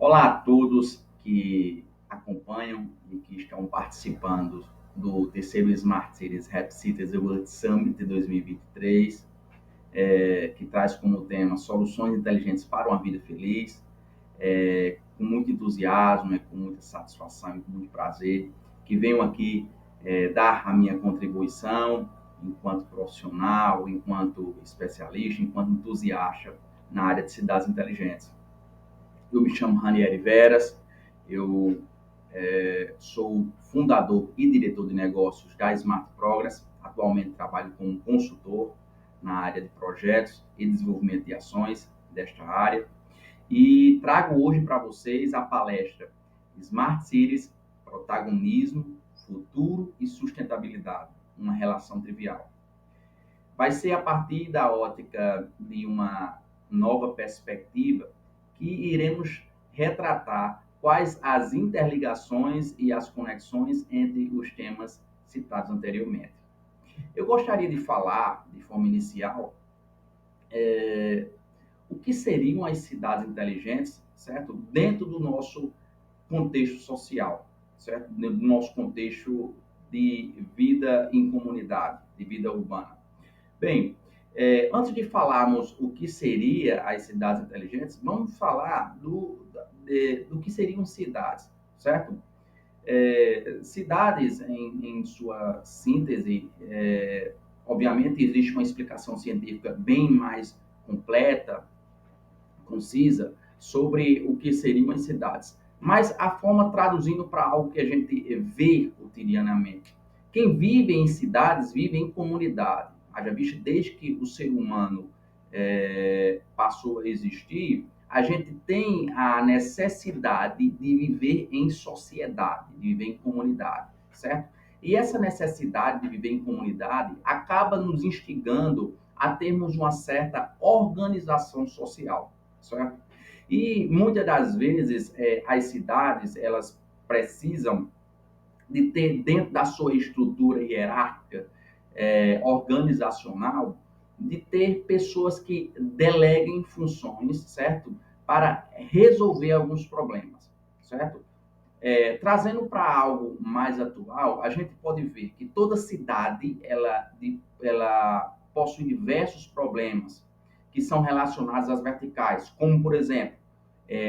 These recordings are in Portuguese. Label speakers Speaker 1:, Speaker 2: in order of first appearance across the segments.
Speaker 1: Olá a todos que acompanham e que estão participando do terceiro Smart Cities Happy Cities World Summit de 2023, que traz como tema soluções inteligentes para uma vida feliz, com muito entusiasmo, com muita satisfação e com muito prazer, que venho aqui dar a minha contribuição enquanto profissional, enquanto especialista, enquanto entusiasta na área de cidades inteligentes. Eu me chamo Ranieri Veras, eu sou fundador e diretor de negócios da Smart Progress. Atualmente trabalho como consultor na área de projetos e desenvolvimento de ações desta área. E trago hoje para vocês a palestra Smart Cities, Protagonismo, Futuro e Sustentabilidade, uma relação trivial. Vai ser a partir da ótica de uma nova perspectiva que iremos retratar quais as interligações e as conexões entre os temas citados anteriormente. Eu gostaria de falar, de forma inicial, o que seriam as cidades inteligentes, certo? Dentro do nosso contexto social, certo? Dentro do nosso contexto de vida em comunidade, de vida urbana. Bem, antes de falarmos o que seria as cidades inteligentes, vamos falar do que seriam cidades, certo? Cidades, em sua síntese, obviamente existe uma explicação científica bem mais completa, concisa, sobre o que seriam as cidades. Mas a forma traduzindo para algo que a gente vê cotidianamente. Quem vive em cidades vive em comunidade. Haja visto, desde que o ser humano passou a existir, a gente tem a necessidade de viver em sociedade, de viver em comunidade, certo? E essa necessidade de viver em comunidade acaba nos instigando a termos uma certa organização social, certo? E muitas das vezes as cidades elas precisam de ter dentro da sua estrutura hierárquica organizacional, de ter pessoas que deleguem funções, certo? Para resolver alguns problemas, certo? Trazendo para algo mais atual, a gente pode ver que toda cidade ela possui diversos problemas que são relacionados às verticais, como, por exemplo,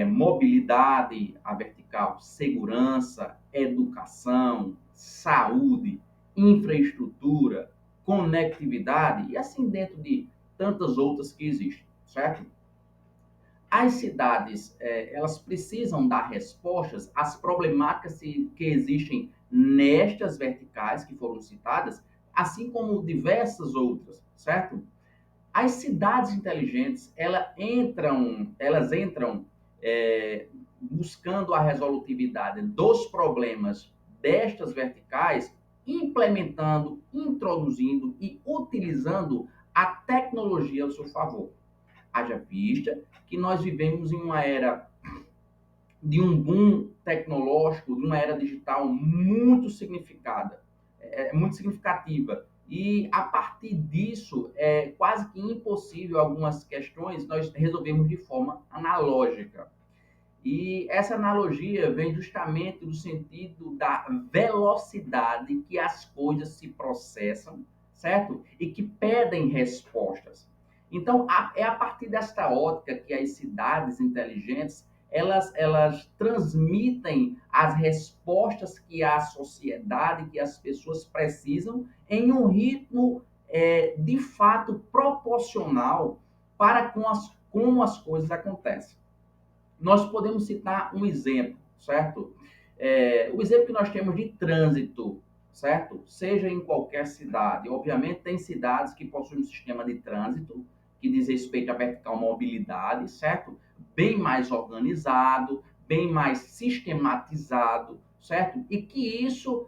Speaker 1: mobilidade, a vertical, segurança, educação, saúde, infraestrutura, conectividade, e assim dentro de tantas outras que existem, certo? As cidades, elas precisam dar respostas às problemáticas que existem nestas verticais que foram citadas, assim como diversas outras, certo? As cidades inteligentes, elas entram buscando a resolutividade dos problemas destas verticais, implementando, introduzindo e utilizando a tecnologia ao seu favor. Haja vista que nós vivemos em uma era de um boom tecnológico, de uma era digital muito significada, muito significativa. E a partir disso, é quase que impossível algumas questões nós resolvermos de forma analógica. E essa analogia vem justamente do sentido da velocidade que as coisas se processam, certo? E que pedem respostas. Então, é a partir desta ótica que as cidades inteligentes elas transmitem as respostas que a sociedade, que as pessoas precisam, em um ritmo de fato proporcional para como as coisas acontecem. Nós podemos citar um exemplo, certo? O exemplo que nós temos de trânsito, certo? Seja em qualquer cidade. Obviamente, tem cidades que possuem um sistema de trânsito que diz respeito à vertical mobilidade, certo? Bem mais organizado, bem mais sistematizado, certo? E que isso,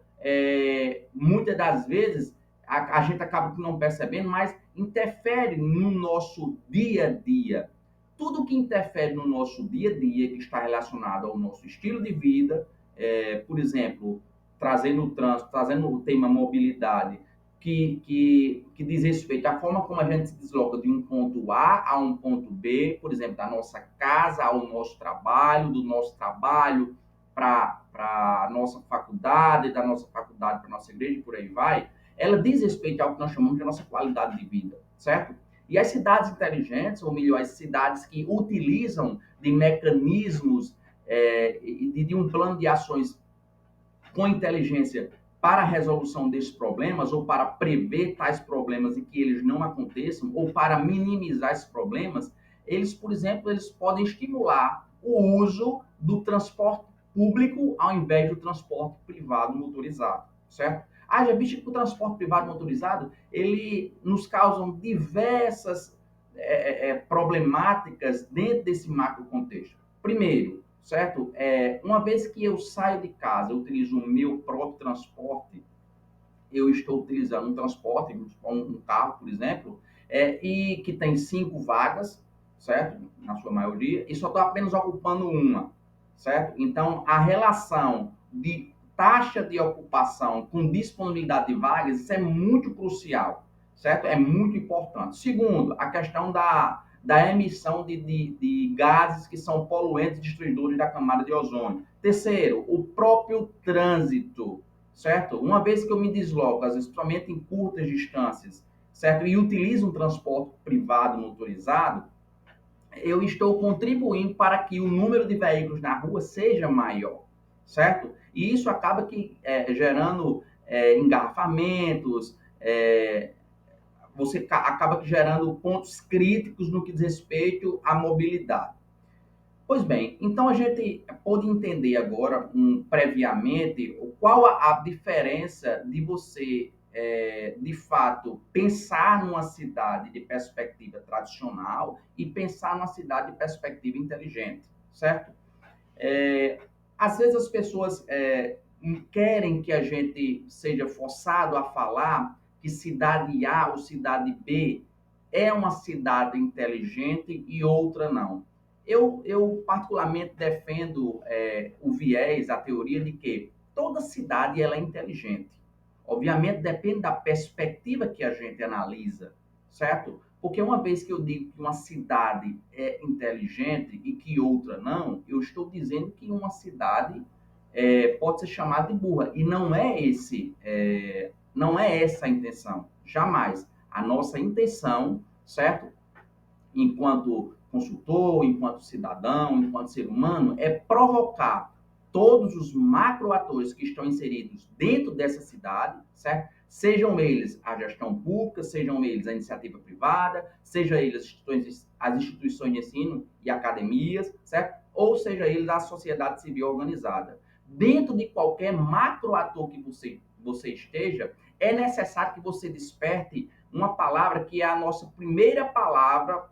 Speaker 1: muitas das vezes, a gente acaba não percebendo, mas interfere no nosso dia a dia. Tudo que interfere no nosso dia a dia, que está relacionado ao nosso estilo de vida, por exemplo, trazendo o trânsito, trazendo o tema mobilidade, que diz respeito à forma como a gente se desloca de um ponto A a um ponto B, por exemplo, da nossa casa ao nosso trabalho, do nosso trabalho para a nossa faculdade, da nossa faculdade para a nossa igreja e por aí vai, ela diz respeito ao que nós chamamos de nossa qualidade de vida, certo? E as cidades inteligentes, ou melhor, as cidades que utilizam de mecanismos, de um plano de ações com inteligência para a resolução desses problemas ou para prever tais problemas e que eles não aconteçam ou para minimizar esses problemas, eles, por exemplo, eles podem estimular o uso do transporte público ao invés do transporte privado motorizado, certo? Haja visto que o transporte privado motorizado, ele nos causa diversas problemáticas dentro desse macro contexto. Primeiro, certo? Uma vez que eu saio de casa, eu utilizo o meu próprio transporte, eu estou utilizando um transporte, um carro, por exemplo, e que tem 5 vagas, certo? Na sua maioria, e só estou apenas ocupando uma, certo? Então, a relação de taxa de ocupação com disponibilidade de vagas, isso é muito crucial, certo? É muito importante. Segundo, a questão da emissão de gases que são poluentes destruidores da camada de ozônio. Terceiro, o próprio trânsito, certo? Uma vez que eu me desloco, às vezes, somente em curtas distâncias, certo? E utilizo um transporte privado motorizado, eu estou contribuindo para que o número de veículos na rua seja maior, certo? E isso acaba gerando engarrafamentos, você acaba gerando pontos críticos no que diz respeito à mobilidade. Pois bem, então a gente pode entender agora, previamente, qual a diferença de você, de fato, pensar numa cidade de perspectiva tradicional e pensar numa cidade de perspectiva inteligente, certo? É, Às vezes as pessoas querem que a gente seja forçado a falar que cidade A ou cidade B é uma cidade inteligente e outra não. Eu particularmente defendo o viés, a teoria de que toda cidade ela é inteligente. Obviamente depende da perspectiva que a gente analisa, certo? Porque uma vez que eu digo que uma cidade é inteligente e que outra não, eu estou dizendo que uma cidade pode ser chamada de burra. E não é essa a intenção, jamais. A nossa intenção, certo? Enquanto consultor, enquanto cidadão, enquanto ser humano, é provocar todos os macroatores que estão inseridos dentro dessa cidade, certo? Sejam eles a gestão pública, sejam eles a iniciativa privada, sejam eles as instituições de ensino e academias, certo? Ou seja eles a sociedade civil organizada. Dentro de qualquer macroator que você esteja, é necessário que você desperte uma palavra que é a nossa primeira palavra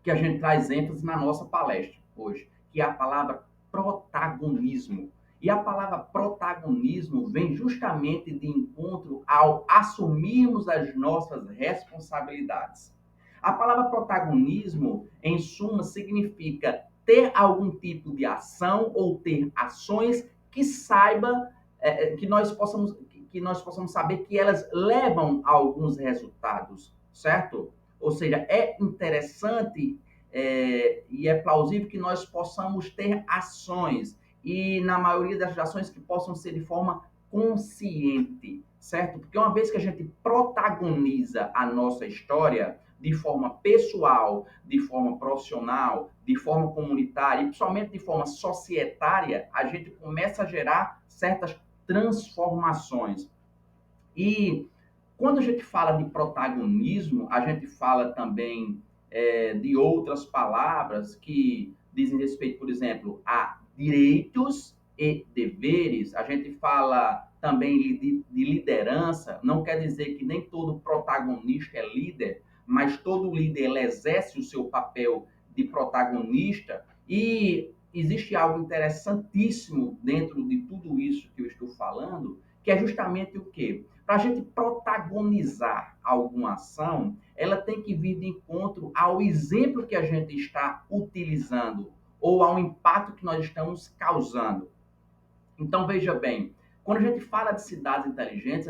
Speaker 1: que a gente traz ênfase na nossa palestra hoje, que é a palavra protagonismo. E a palavra protagonismo vem justamente de encontro ao assumirmos as nossas responsabilidades. A palavra protagonismo, em suma, significa ter algum tipo de ação ou ter ações que saiba, que nós possamos saber que elas levam a alguns resultados, certo? Ou seja, é interessante e é plausível que nós possamos ter ações, e na maioria das ações que possam ser de forma consciente, certo? Porque uma vez que a gente protagoniza a nossa história de forma pessoal, de forma profissional, de forma comunitária e principalmente de forma societária, a gente começa a gerar certas transformações. E quando a gente fala de protagonismo, a gente fala também de outras palavras que dizem respeito, por exemplo, a direitos e deveres. A gente fala também de liderança. Não quer dizer que nem todo protagonista é líder, mas todo líder ele exerce o seu papel de protagonista. E existe algo interessantíssimo dentro de tudo isso que eu estou falando, que é justamente o quê? Para a gente protagonizar alguma ação, ela tem que vir de encontro ao exemplo que a gente está utilizando ou ao impacto que nós estamos causando. Então, veja bem, Quando a gente fala de cidades inteligentes,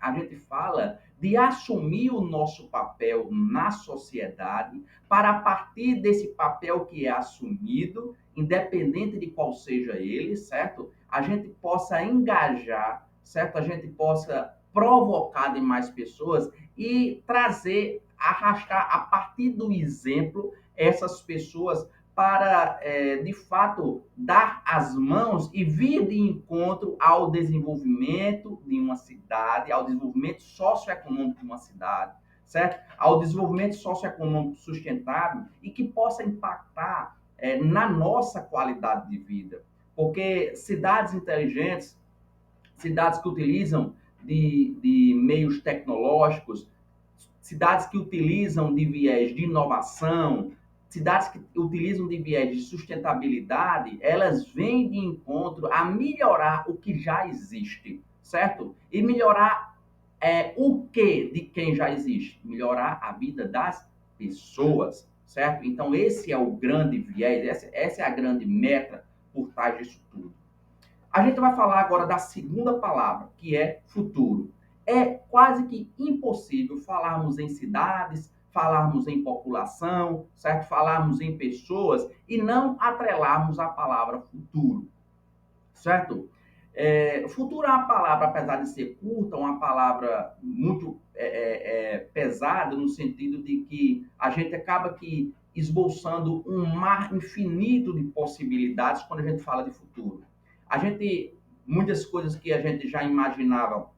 Speaker 1: a gente fala de assumir o nosso papel na sociedade, para a partir desse papel que é assumido, independente de qual seja ele, certo? A gente possa engajar, certo? A gente possa provocar demais pessoas e trazer, arrastar a partir do exemplo essas pessoas para, de fato, dar as mãos e vir de encontro ao desenvolvimento de uma cidade, ao desenvolvimento socioeconômico de uma cidade, certo? Ao desenvolvimento socioeconômico sustentável e que possa impactar, na nossa qualidade de vida. Porque cidades inteligentes, cidades que utilizam de meios tecnológicos, cidades que utilizam de viés de inovação, cidades que utilizam de viés de sustentabilidade, elas vêm de encontro a melhorar o que já existe, certo? E melhorar o que de quem já existe? Melhorar a vida das pessoas, certo? Então, esse é o grande viés, essa é a grande meta por trás disso tudo. A gente vai falar agora da segunda palavra, que é futuro. É quase que impossível falarmos em cidades, falarmos em população, certo? Falarmos em pessoas e não atrelarmos a palavra futuro, certo? Futuro é uma palavra, apesar de ser curta, uma palavra muito pesada, no sentido de que a gente acaba que esboçando um mar infinito de possibilidades quando a gente fala de futuro. A gente, muitas coisas que a gente já imaginava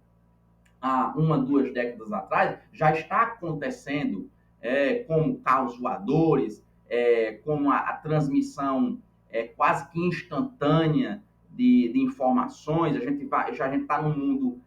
Speaker 1: há uma, 2 décadas atrás, já está acontecendo, como carros voadores, como a transmissão quase que instantânea de informações. A gente está num mundo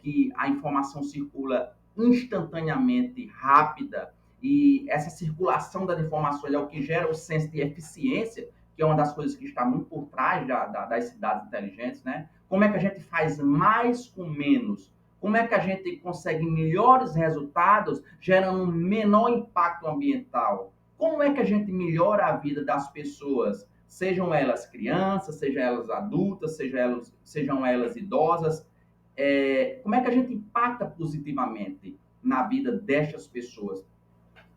Speaker 1: que a informação circula instantaneamente, rápida, e essa circulação das informações é o que gera o senso de eficiência, que é uma das coisas que está muito por trás das cidades inteligentes, né? Como é que a gente faz mais com menos? Como é que a gente consegue melhores resultados gerando um menor impacto ambiental? Como é que a gente melhora a vida das pessoas, sejam elas crianças, sejam elas adultas, sejam elas idosas? Como é que a gente impacta positivamente na vida destas pessoas?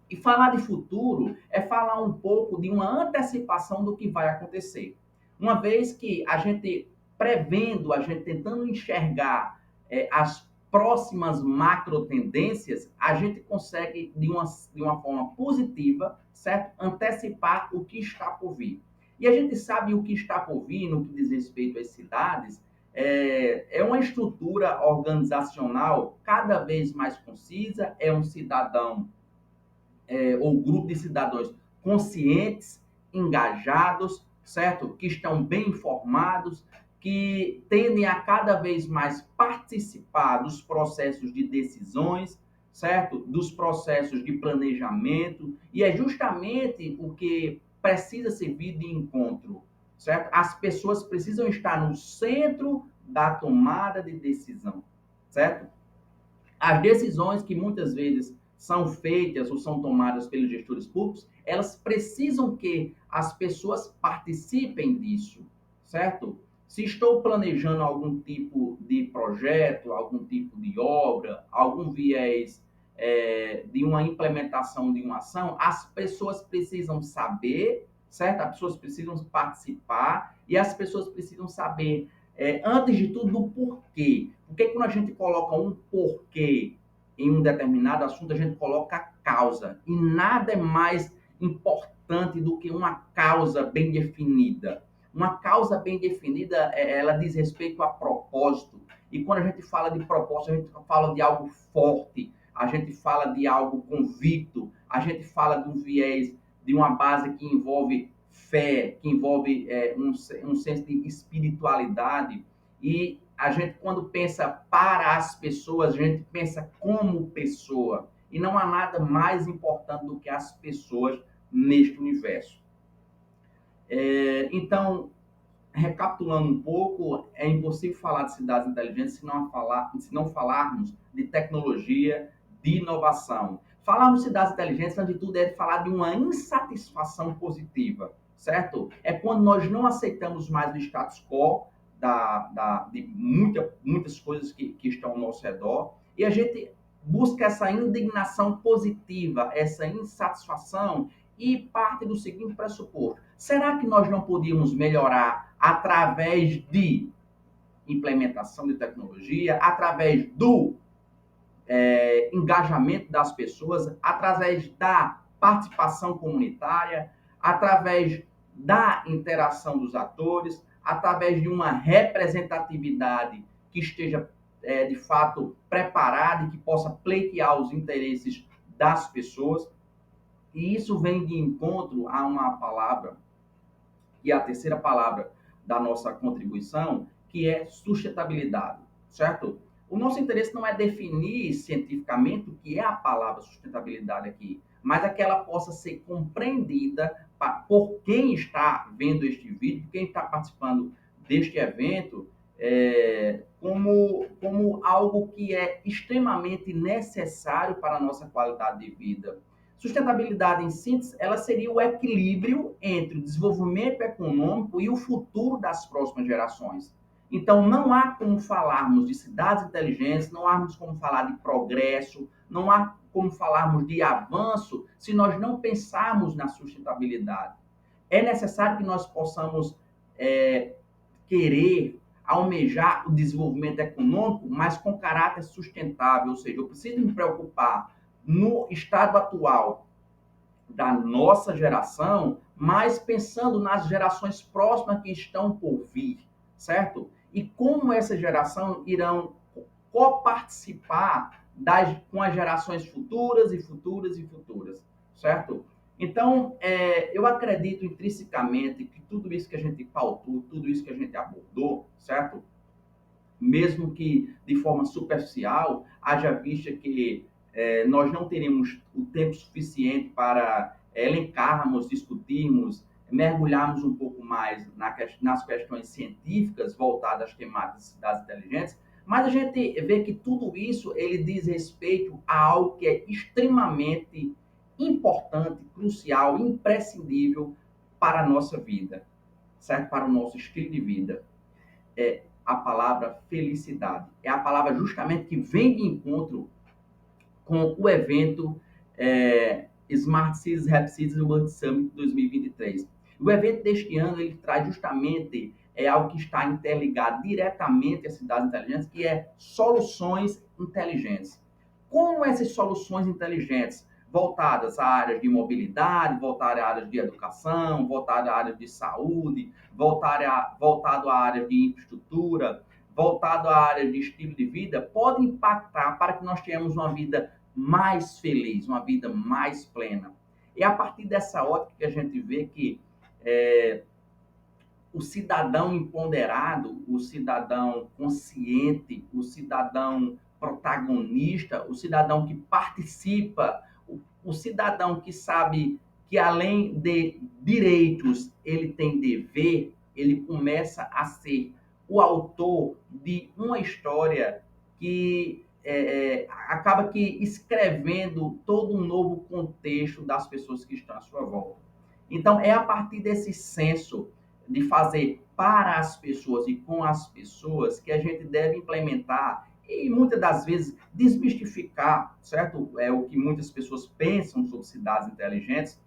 Speaker 1: E falar de futuro é falar um pouco de uma antecipação do que vai acontecer. Uma vez que a gente prevendo, a gente tentando enxergar as próximas macro tendências, a gente consegue, de uma forma positiva, certo? Antecipar o que está por vir. E a gente sabe o que está por vir no que diz respeito às cidades, é uma estrutura organizacional cada vez mais concisa, é um cidadão ou grupo de cidadãos conscientes, engajados, certo? Que estão bem informados, que tendem a cada vez mais participar dos processos de decisões, certo? Dos processos de planejamento, e é justamente o que precisa servir de encontro, certo? As pessoas precisam estar no centro da tomada de decisão, certo? As decisões que muitas vezes são feitas ou são tomadas pelos gestores públicos, elas precisam que as pessoas participem disso, certo? Se estou planejando algum tipo de projeto, algum tipo de obra, algum viés de uma implementação de uma ação, as pessoas precisam saber, certo? As pessoas precisam participar e as pessoas precisam saber, antes de tudo, do porquê. Porque quando a gente coloca um porquê em um determinado assunto, a gente coloca a causa. E nada é mais importante do que uma causa bem definida. Uma causa bem definida, ela diz respeito a propósito. E quando a gente fala de propósito, a gente fala de algo forte, a gente fala de algo convicto, a gente fala de um viés, de uma base que envolve fé, que envolve um senso de espiritualidade. E a gente, quando pensa para as pessoas, a gente pensa como pessoa. E não há nada mais importante do que as pessoas neste universo. Então, recapitulando um pouco, é impossível falar de cidades inteligentes se não falarmos de tecnologia, de inovação. Falarmos de cidades inteligentes, antes de tudo, é falar de uma insatisfação positiva, certo? É quando nós não aceitamos mais o status quo, de muitas coisas que estão ao nosso redor, e a gente busca essa indignação positiva, essa insatisfação, e parte do seguinte pressuposto: será que nós não podíamos melhorar através de implementação de tecnologia, através do engajamento das pessoas, através da participação comunitária, através da interação dos atores, através de uma representatividade que esteja, de fato, preparada e que possa pleitear os interesses das pessoas. E isso vem de encontro a uma palavra, que é a terceira palavra da nossa contribuição, que é sustentabilidade, certo? O nosso interesse não é definir cientificamente o que é a palavra sustentabilidade aqui, mas é que ela possa ser compreendida por quem está vendo este vídeo, quem está participando deste evento, como algo que é extremamente necessário para a nossa qualidade de vida. Sustentabilidade, em síntese, ela seria o equilíbrio entre o desenvolvimento econômico e o futuro das próximas gerações. Então, não há como falarmos de cidades inteligentes, não há como falar de progresso, não há como falarmos de avanço se nós não pensarmos na sustentabilidade. É necessário que nós possamos querer almejar o desenvolvimento econômico, mas com caráter sustentável, ou seja, eu preciso me preocupar no estado atual da nossa geração, mas pensando nas gerações próximas que estão por vir, certo? E como essa geração irão coparticipar com as gerações futuras e futuras e futuras, certo? Então, eu acredito intrinsecamente que tudo isso que a gente pautou, tudo isso que a gente abordou, certo? Mesmo que de forma superficial, haja vista que nós não teremos o tempo suficiente para elencarmos, discutirmos, mergulharmos um pouco mais nas questões científicas voltadas às temáticas de cidades inteligentes, mas a gente vê que tudo isso ele diz respeito a algo que é extremamente importante, crucial, imprescindível para a nossa vida, certo? Para o nosso estilo de vida. É a palavra felicidade. É a palavra justamente que vem de encontro com o evento Smart Cities, Happy Cities World Summit 2023. O evento deste ano ele traz justamente algo que está interligado diretamente às cidades inteligentes, que é soluções inteligentes. Como essas soluções inteligentes voltadas a áreas de mobilidade, voltadas a áreas de educação, voltadas a áreas de saúde, voltado a áreas de infraestrutura, voltado à área de estilo de vida, pode impactar para que nós tenhamos uma vida mais feliz, uma vida mais plena. É a partir dessa ótica que a gente vê que o cidadão empoderado, o cidadão consciente, o cidadão protagonista, o cidadão que participa, o cidadão que sabe que além de direitos, ele tem dever, ele começa a ser o autor de uma história que acaba que escrevendo todo um novo contexto das pessoas que estão à sua volta. Então, é a partir desse senso de fazer para as pessoas e com as pessoas que a gente deve implementar e muitas das vezes desmistificar, certo? É o que muitas pessoas pensam sobre cidades inteligentes,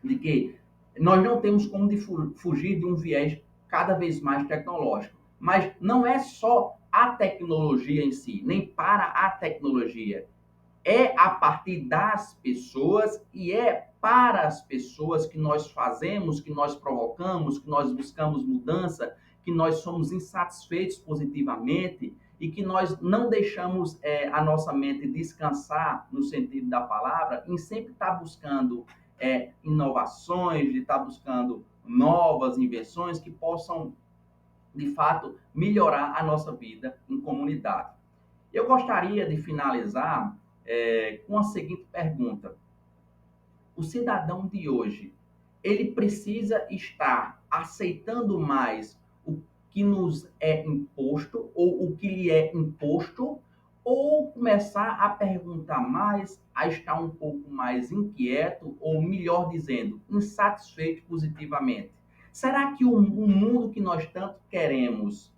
Speaker 1: de que nós não temos como fugir de um viés cada vez mais tecnológico. Mas não é só a tecnologia em si, nem para a tecnologia. É a partir das pessoas e é para as pessoas que nós fazemos, que nós provocamos, que nós buscamos mudança, que nós somos insatisfeitos positivamente e que nós não deixamos a nossa mente descansar no sentido da palavra em sempre estar buscando inovações, de estar buscando novas invenções que possam, de fato, melhorar a nossa vida em comunidade. Eu gostaria de finalizar com a seguinte pergunta: o cidadão de hoje, ele precisa estar aceitando mais o que nos é imposto ou o que lhe é imposto, ou começar a perguntar mais, a estar um pouco mais inquieto, ou melhor dizendo, insatisfeito positivamente? Será que o mundo que nós tanto queremos,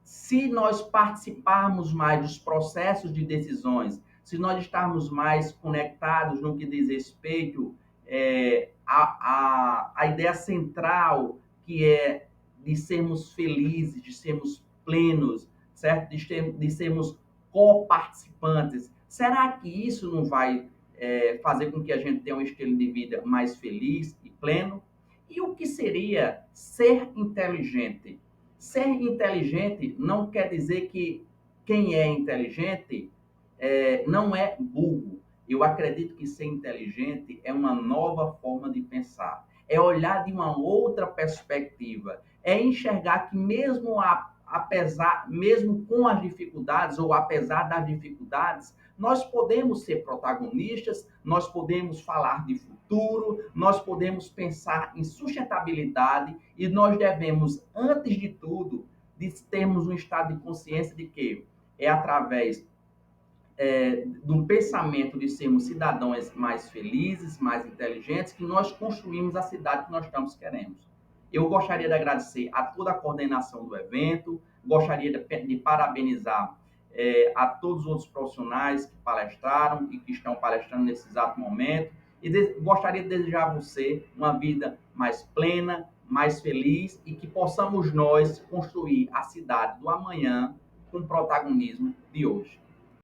Speaker 1: se nós participarmos mais dos processos de decisões, se nós estarmos mais conectados no que diz respeito à ideia central, que é de sermos felizes, de sermos plenos, certo? De sermos coparticipantes, será que isso não vai fazer com que a gente tenha um estilo de vida mais feliz e pleno? E o que seria ser inteligente? Ser inteligente não quer dizer que quem é inteligente não é burro. Eu acredito que ser inteligente é uma nova forma de pensar, é olhar de uma outra perspectiva, é enxergar que mesmo com as dificuldades ou apesar das dificuldades, nós podemos ser protagonistas, nós podemos falar de futuro, nós podemos pensar em sustentabilidade e nós devemos, antes de tudo, de termos um estado de consciência de que é através do pensamento de sermos cidadãos mais felizes, mais inteligentes, que nós construímos a cidade que nós estamos querendo. Eu gostaria de agradecer a toda a coordenação do evento, gostaria de parabenizar a todos os outros profissionais que palestraram e que estão palestrando nesse exato momento, e gostaria de desejar a você uma vida mais plena, mais feliz e que possamos nós construir a cidade do amanhã com o protagonismo de hoje.